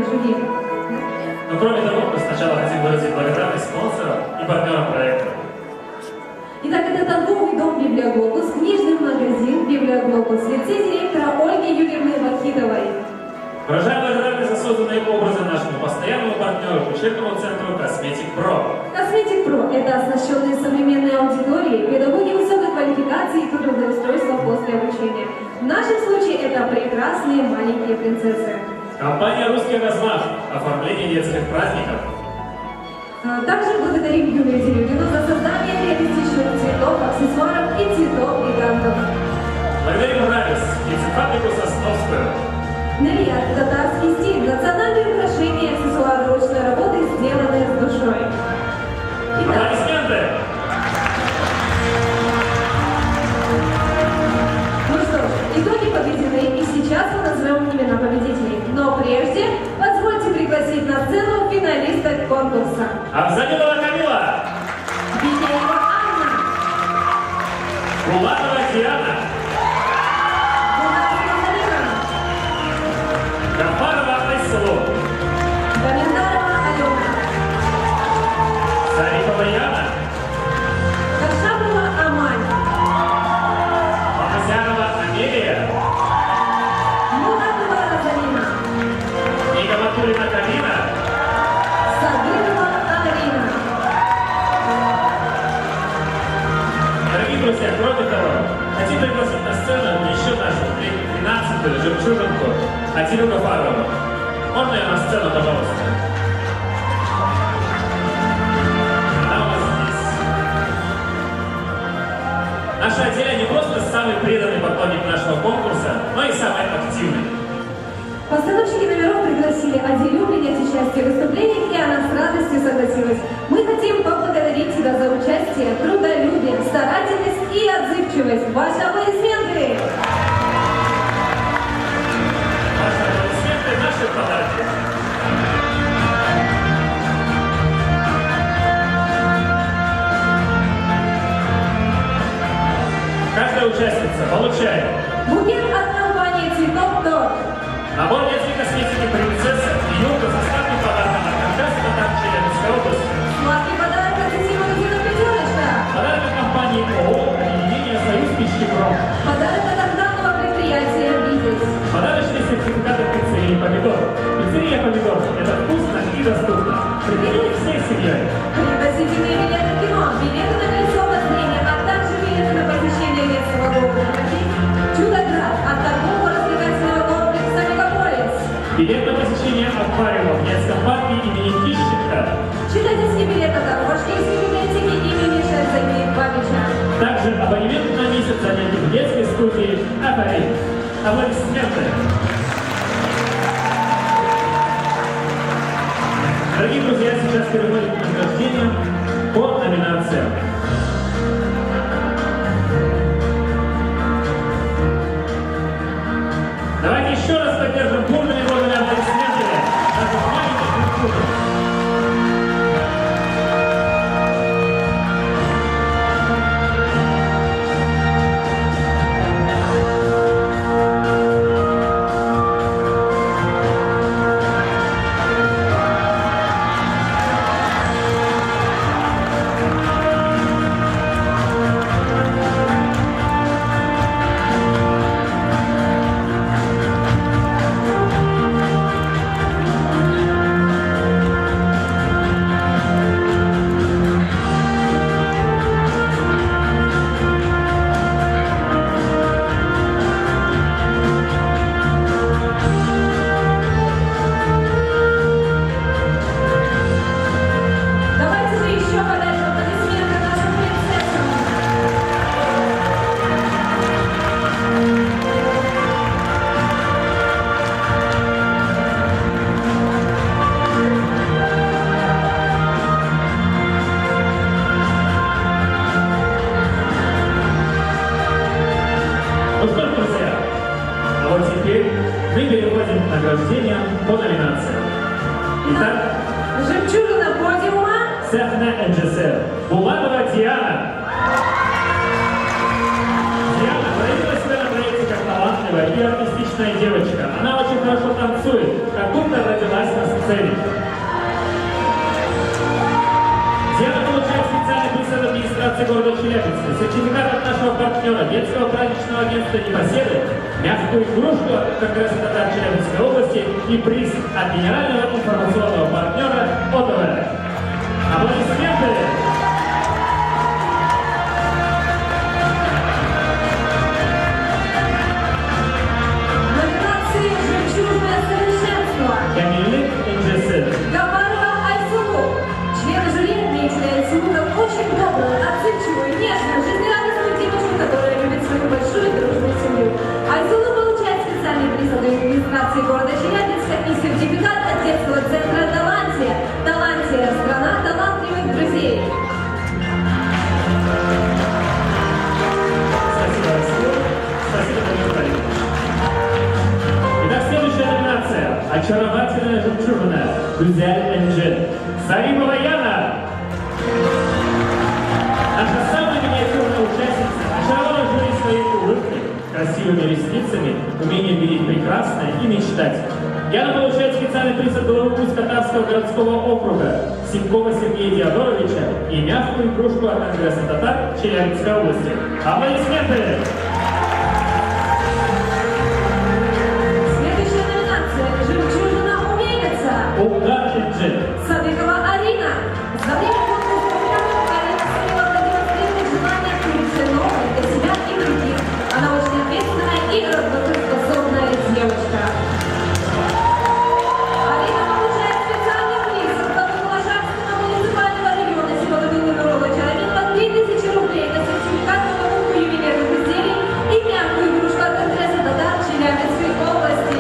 профессиональных жюри. Но кроме того, мы сначала хотим выразить благодарность спонсорам и партнерам проекта. Итак, это торговый дом «Библиоглобус», книжный магазин «Библиоглобус», лицей директора Ольги Юрьевны Вахитовой. Выражаем благодарность за созданные образы нашему постоянному партнеру, учебному центру «Косметик Про». «Косметик Про» — это оснащенные современной аудиторией, педагоги высокой квалификации и трудоустройства после обучения. В нашем случае это прекрасные маленькие принцессы. Компания «Русский размах», оформление детских праздников. Также благодарим Юлию Дерюгину за создание реалистичных цветов, аксессуаров и цветов-гигантов. Благодарим «Радис», птицефабрику «Сосновскую». Наряд, татарский стиль, национальные украшения и аксессуары ручной работы, сделанные с душой. Аплодисменты! Ну что ж, итоги победены, и сейчас мы назовем имена победителей. Но прежде позвольте пригласить на сцену финалисток конкурса. Абзалилова Камила, Беняева Анна, Булатова Диана, Булатова Зарина, Гафарова Айсалу, Гаминдарова Алена, Зарипова Яна, Кашабова Амаль, Мамазянова Амелия, Муратова Розалина, Нигаматулина Карина, Садырова Арина. Дорогие друзья, кроме того, хотим пригласить на сцену еще нашу 13-ю жемчужинку Атилю Гафарову. Можно ее на сцену, пожалуйста? Она у нас здесь. Наша Атиля не просто самый преданный поклонник нашего конкурса, но и самый активный. Постановщики номеров пригласили Адилю принять участие в выступлениях, и она с радостью согласилась. Мы хотим поблагодарить тебя за участие, трудолюбие, старательность и отзывчивость. Ваши аплодисменты! Ваши аплодисменты, наши подарки. Каждая участница получает Букет от компании «Цветок Торт». набор детской косметики «Принцесса» и юбка со сладким подарком от Кавказа на Челябинской области. Сладкий подарок от сети магазина «Пятерочка». Подарок от компании ООО «Объединение Союз Пищепром». Подарок от охранного предприятия «Визис». Подарочный сертификат от пиццерии «Помидор». Пиццерия «Помидор» – это вкусно и доступно. Приходите всей семьей. Пригласительные билеты в кино, билеты на колесо обозрения, а также билеты на посещение детского дома. «Чудо-град» от торгово-развлекательного комплекса «Мегаполис». Билет на посещение аквариума в детском парке имени Тищенко. Читательский билет от дорожки из библиотеки имени Шерзаги Бабича. Также абонемент на месяц занятий в детской студии «Акварель». Аплодисменты. Дорогие друзья, сейчас переходим к награждениям по номинациям. Давайте еще раз поддержим бурными водными аплодисментами наших маленьких рекрутов. Давайте же еще подарим аплодисменты нашим принцессам. Ну что ж, друзья, а вот теперь мы переходим к награждениям по номинациям. Итак, Жемчужина подиума. Сахна НЖСР. Булатова Диана. Диана проявила себя на проекте как талантливая и артистичная девочка. Она очень хорошо танцует, как будто родилась сцене. Диана получает специальный приз от администрации города Челябинска, сертификат от нашего партнера, детского праздничного агентства «Непоседы», мягкую игрушку от Конгресса татар Челябинской области и приз от генерального информационного партнера ОТВ. Аплодисменты! Номинации «Жемчужное совершенство». Камилик Инжесен. Габарова Айсулу. Члены жюри отметили Айсулу как очень добрую, отзывчивую, нежную, жизнерадостную девушку, которая любит свою большую дружную семью. Айсулу получает специальный приз от администрации города Челябинска и сертификат от детского центра «Талантия». «Талантия» – страна талантливых друзей. Спасибо, Айсулу. Спасибо, Дамир. Итак, следующая номинация. Очаровательная жемчужина. Гюзель Энджель. Зарипова Яна. Наша самая миниатюрная участница очаровала жюри своей улыбкой, красивыми ресницами, умением видеть прекрасное и мечтать. Яна получает специальный приз от главы Усть-Катавского городского округа Синькова Сергея Диадоровича и мягкую игрушку от Конгресса татар Челябинской области. Аплодисменты! Следующая номинация «Жемчужина умелица». Угар Энджель. Садыкова Арина. За время конкурса программы Арина сумела продемонстрировать желание открыть новое для себя и других. Она очень ответственная и работоспособная девочка. Арина получает специальный приз от главы Малошарского муниципального района Симона-Белгородовича Равенова 3000 рублей на сертификат на покупку ювелирных изделий и мягкую игрушку от Конгресса татар Челябинской области.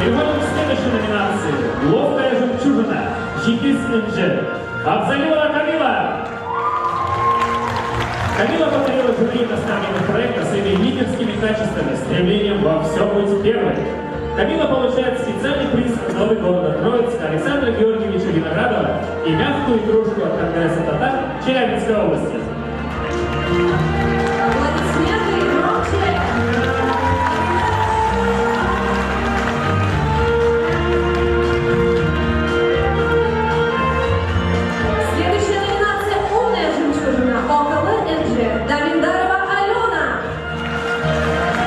Переходим к следующей номинации. Ловкая жемчужина. Жигис Энджель. Абзалилова Камила. Камила повторила жюри наставников проекта своими лидерскими качествами, стремлением во всем быть первой. Камила получает специальный приз от главы города Троицка Александра Георгиевича Виноградова и мягкую игрушку от Конгресса татар Челябинской области. Аплодисменты громче. Следующая номинация «Умная жемчужина» около НЖ. Давиндарова Алена.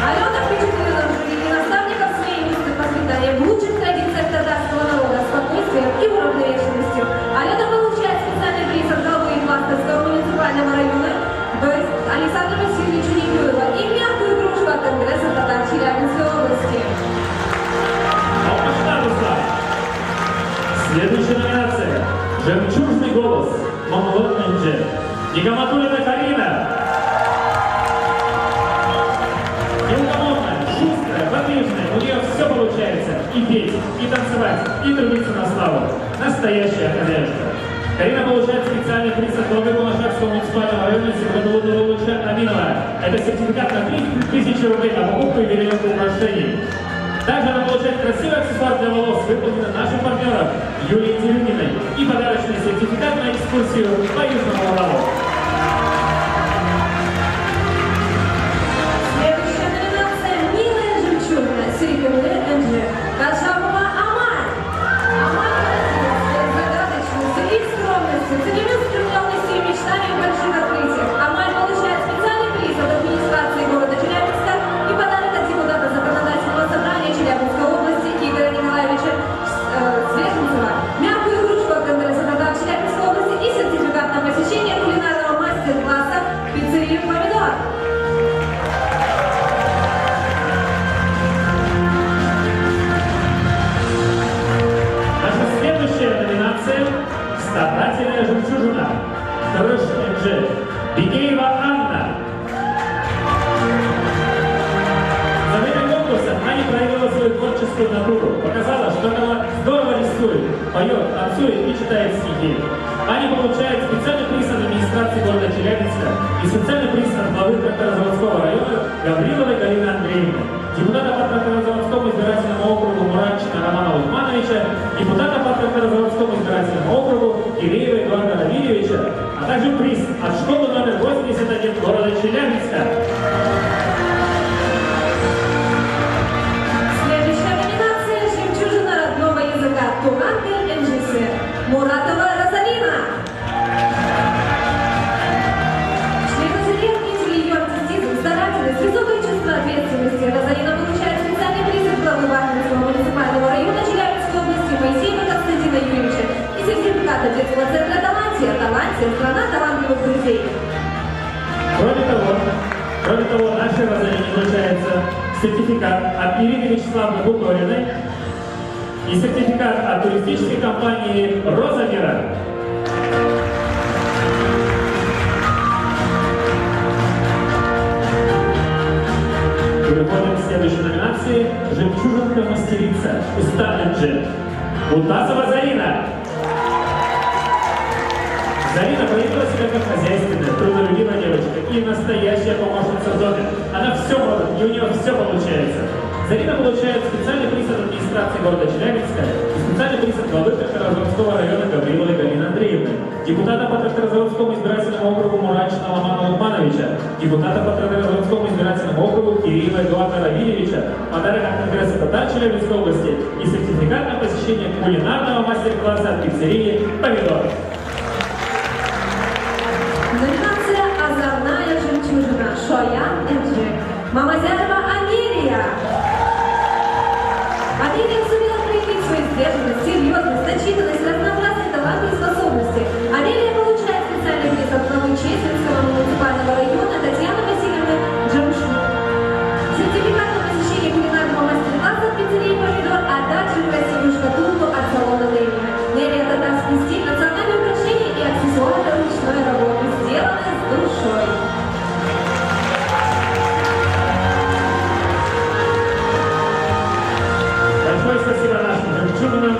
Алена впечатлила жюри и наставников своей миссии воспитания в лучших традициях татарского народа, спокойствием и уравновешенностью. Алена получает специальный приз от главы Пластовского муниципального района Александра Васильевича Никюева и мягкую игрушку от Конгресса татар Челябинской области. Следующая номинация. Жемчужный голос. Монголот Энджель. Нигаматуллина Карина. Неугомонная, шустрая, подвижная. У нее все получается. И петь, и танцевать, и трудиться на славу. Настоящая хозяйка. Карина получает специальный приз от главы Малошарского муниципального района Симона-Белгородовича Аминова. Это сертификат на 3000 рублей на покупку ювелирных украшений. Также она получает красивый аксессуар для волос, выполненный нашим партнером Юлией Дерюгиной, и подарочный сертификат на экскурсию по Южному Уралу. Следующая номинация «Милая жемчужина» Серебряный НЖ. Кашапова Амаль. Амаль поразила своей загадочностью и скромностью, целеустремленностью и мечтами о больших открытиях. Амаль получает специальный приз от администрации города Челябинска и подарок от депутата законодательного собрания Челябинской области Игоря Николаевича Свеженцева, мягкую игрушку от Конгресса татар Челябинской области и сертификат на посещение кулинарного мастер-класса пиццерии «Помидор». Наша следующая номинация – «Старательная жемчужина». Крыш Энджель. Бигеева Анна. За время конкурса она не проявила свою творческую натуру, показала, что она здорово рисует, поет, танцует и читает стихи. Аня получает специальный приз от администрации города Челябинска и специальный приз от главы Тракторозаводского района Гавриловой Галины Андреевны, депутата по Тракторозаводскому избирательному округу Муратчика Романа Лукмановича, депутата по Тракторозаводскому избирательному округу Киреева Эдуарда Равильевича, а также приз от школы номер 81 города Челябинска. сертификат от Ирины Вячеславовны Буториной и сертификат от туристической компании «Роза Мира». Переходим к следующей номинации «Жемчужинка-мастерица» из Таллинджи. Утасова Зарина. Зарина проявила себя как хозяйственная, трудолюбивая девочка и настоящая помощница в доме. Она все может, и у нее все получается. Зарина получает специальный приз от администрации города Челябинска и специальный приз от главы Тракторозаводского района Гавриловой Галины Андреевны, депутата по Тракторозаводскому избирательному округу Мурачина Ламана Лукмановича, депутата по Тракторозаводскому избирательному округу Кирилла Эдуарда Равильевича, подарок от Конгресса татар Челябинской области и сертификат на посещение кулинарного мастер-класса от пиццерии «Помидор». Номинация «Озорная жемчужина» Шоян Энджи. Мамазярова Амелия. Амелия сумела проявить свою сдержанность, серьезность, начитанность, разнообразные таланты и способности. Амелия получает специальный приз от главы Чесвинского муниципального района Татьяны Васильевны Джамшук. Сертификат на посещение кулинарного мастер-класса от пиццерии «Помидор», а также красивую шкатулку от салона Ленина. Нелия татарский стиль, национальные украшения и аксессуары ручной работы, сделаны с душой. Большое спасибо нашим жемчужинам.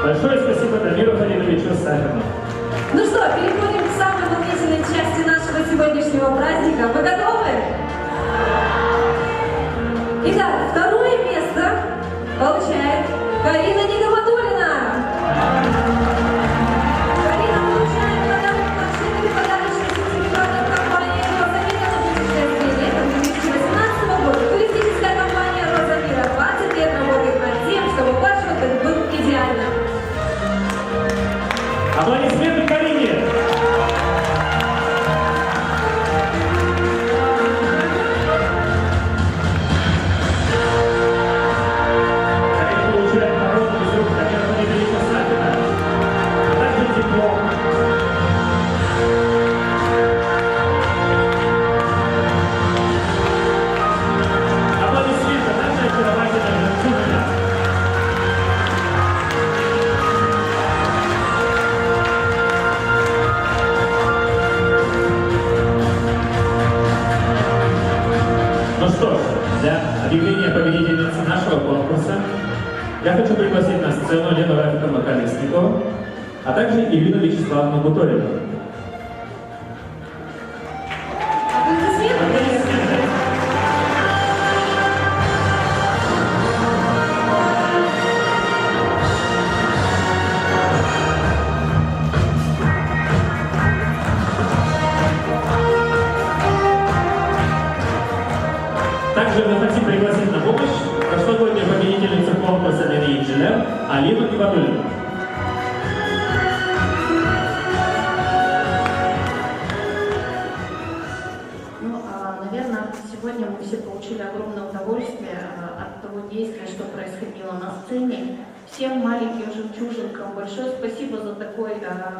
Большое спасибо Дамиру Халиловичу Сахарну. Ну что, переходим к самой волнительной части нашего сегодняшнего праздника. Вы готовы? Итак, второе место получает Карина Нигаматуллина. Карина получает подарок машины и подарочный сертификат от компании «Роза Мира» на путешествие летом 2018 года. Туристическая компания «Роза Мира» 20 лет работает над тем, чтобы ваш отдых был идеальным. Аплодисменты Карине! Карина получает награду из рук Дамира Халиловича Сахарна, а также диплом. Аплодисменты нашей очаровательной жемчужине. Ну что ж, для объявления победительницы нашего конкурса я хочу пригласить на сцену Лену Рафиковну Колесникову, а также Ирину Вячеславовну Буторину. Аплодисменты. Также мы хотим пригласить на помощь прошлогоднюю победительницу конкурса Лени Инжелер Алину Ивадулину. Наверное, сегодня мы все получили огромное удовольствие от того действия, что происходило на сцене. Всем маленьким жемчужинкам большое спасибо за такой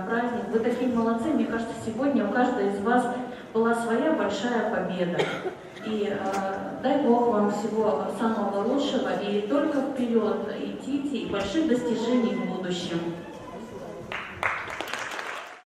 праздник. Вы такие молодцы. Мне кажется, сегодня у каждой из вас была своя большая победа. И дай Бог вам всего самого лучшего. И только вперед идите и больших достижений в будущем.